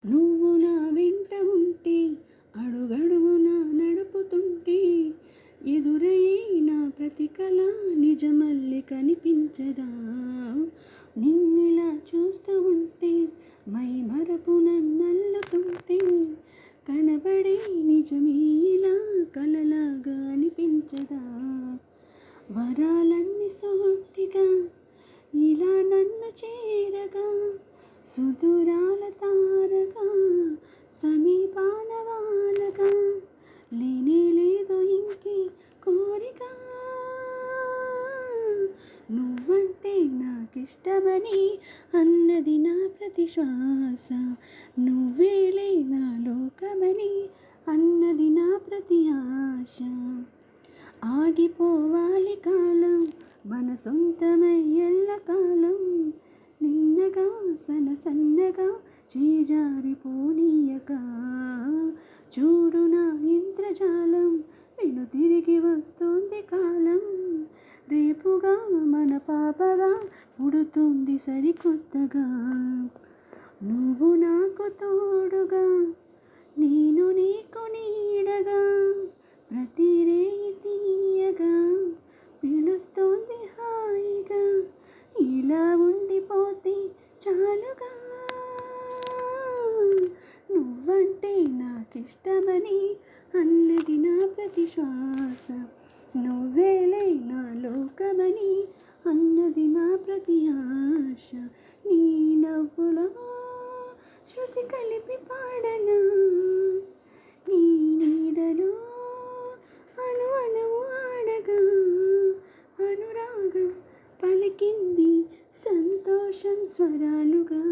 నువ్వు నా వెంట ఉంటే అడుగడుగున నడుపుతుంటే ఎదురయ్యే నా ప్రతి కళ నిజమల్లి కనిపించదా. నిన్నిలా చూస్తూ ఉంటే మై మరపు నన్నల్లుతుంటే కనబడే నిజమీలా కలలాగా అనిపించదా. వరాలన్నీ సోటిగా ఇలా నన్ను చేరగా సుదూరాల తారగా సమీపాన వాలగా లేనే లేదు ఇంకే కోరిక. నువ్వంటే నాకిష్టమని అన్నది నా ప్రతి శ్వాస, నువ్వేలే నా లోకమని అన్నది నా ప్రతి ఆశ. ఆగిపోవాలి కాలం మన సొంతమై ఎల్లకాలం, నిన్నగా సన్నగా చేజారిపోనీయక. చూడు నా ఇంద్రజాలం నేను తిరిగి వస్తుంది కాలం, రేపుగా మన పాపగా పుడుతుంది సరికొత్తగా. నువ్వు నాకు తోడుగా నేను నీకు నీడగా ప్రతి రేయి తీయగా పిలుస్తోంది హాయిగా, ఇలా ఉండిపోతే చాలుగా. నువ్వంటే నాకిష్టమని అన్నది నా ప్రతి శ్వాస, నువ్వేలే నా లోకమని అన్నది నా ప్రతి ఆశ. నీ నవ్వులో శృతి కలిపి పాడనా, నీ నీడలో అను అనువు ఆడగా అనురాగం పలికింది సంతోషం స్వరాలుగా.